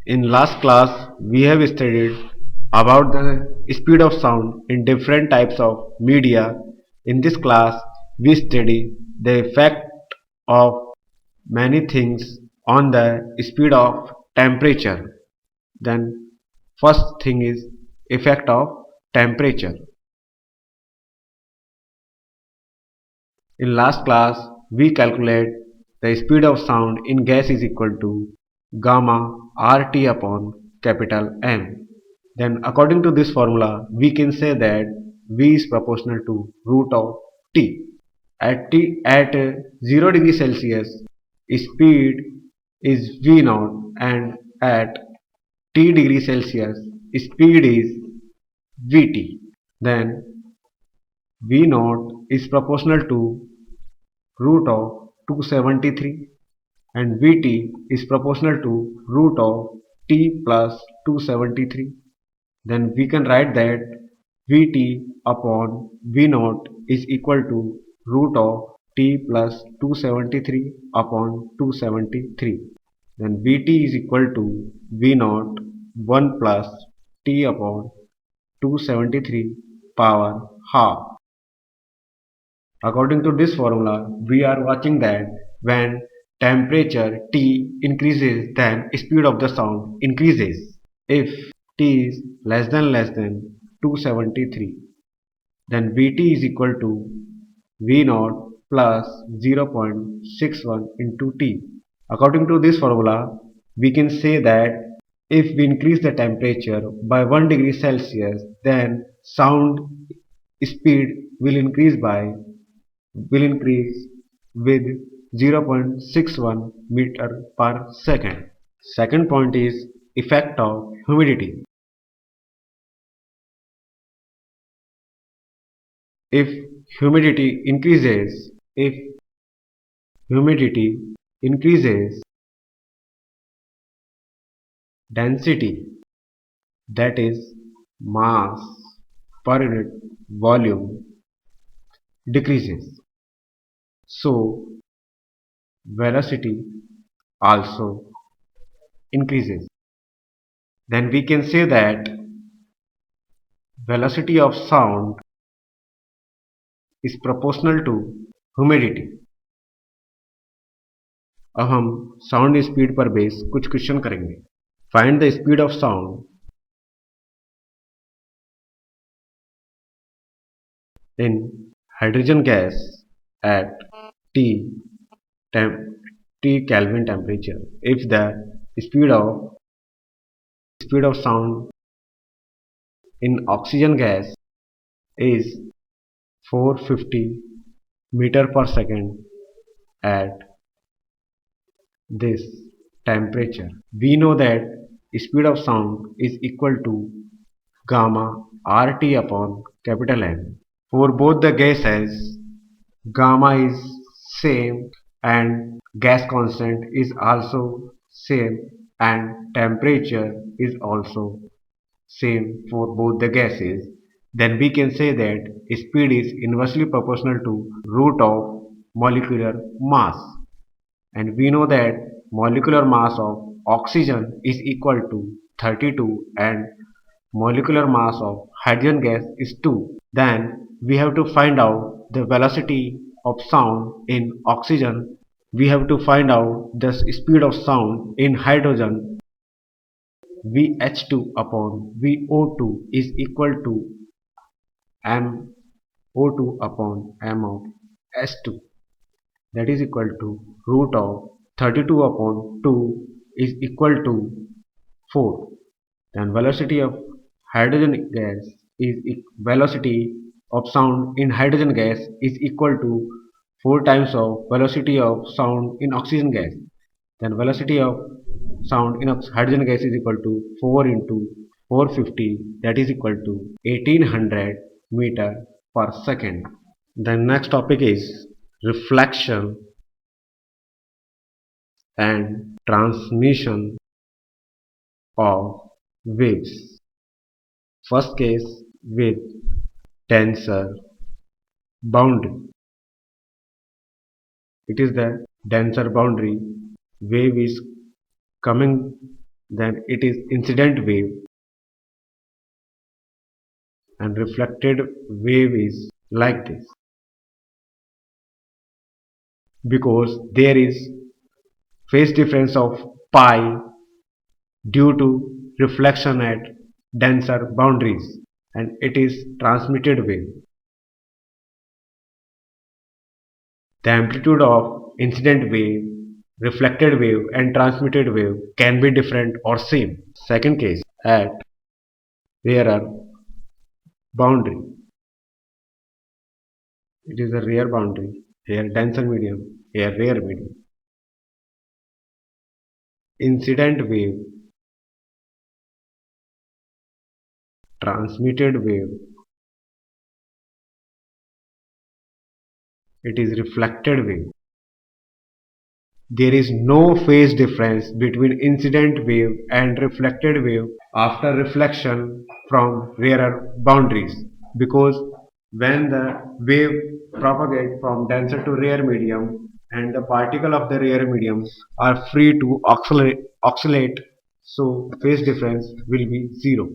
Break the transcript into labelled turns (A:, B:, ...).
A: In last class, we have studied about the speed of sound in different types of media. In this class, we study the effect of many things on the speed of temperature. Then, first thing is effect of temperature. In last class, we calculate the speed of sound in gas is equal to gamma RT upon capital M. Then according to this formula, we can say that V is proportional to root of T. At 0 degree Celsius, speed is V naught, and at T degree Celsius, speed is Vt. Then V naught is proportional to root of 273 and Vt is proportional to root of T plus 273. Then we can write that Vt upon V naught is equal to root of T plus 273 upon 273. Then Vt is equal to V naught 1 plus T upon 273 power half. According to this formula, we are watching that when temperature T increases, then speed of the sound increases. If T is less than 273, then Vt is equal to V naught plus 0.61 into T. According to this formula, we can say that if we increase the temperature by 1 degree Celsius, then sound speed will increase with 0.61 meter per second. Second point is effect of humidity. If if humidity increases, density, that is mass per unit volume, decreases. So velocity also increases. Then we can say that velocity of sound is proportional to humidity. अब हम sound speed पर base कुछ question करेंगे. Find the speed of sound in hydrogen gas at T T Kelvin temperature. If the speed of sound in oxygen gas is 450 meter per second at this temperature, we know that speed of sound is equal to gamma RT upon capital N. For both the gases, gamma is same and gas constant is also same and temperature is also same for both the gases. Then we can say that speed is inversely proportional to root of molecular mass. And we know that molecular mass of oxygen is equal to 32 and molecular mass of hydrogen gas is 2. Then we have to find out the velocity of sound in oxygen. We have to find out the speed of sound in hydrogen. VH2 upon VO2 is equal to MO2 upon M of S2. That is equal to root of 32 upon 2 is equal to 4. Then velocity of sound in hydrogen gas is equal to 4 times of velocity of sound in oxygen gas. Then velocity of sound in hydrogen gas is equal to 4 into 450, that is equal to 1800 meter per second. The next topic is reflection and transmission of waves. First case with denser boundary. It is the denser boundary. Wave is coming then it is incident wave, and reflected wave is like this because there is phase difference of pi due to reflection at denser boundaries, and it is transmitted wave. The amplitude of incident wave, reflected wave and transmitted wave can be different or same. Second case, at rarer boundary. It is a rare boundary. Here denser medium, here rare medium. Incident wave, transmitted wave, it is reflected wave. There is no phase difference between incident wave and reflected wave after reflection from rarer boundaries because when the wave propagates from denser to rare medium and the particle of the rare medium are free to oscillate, so phase difference will be zero.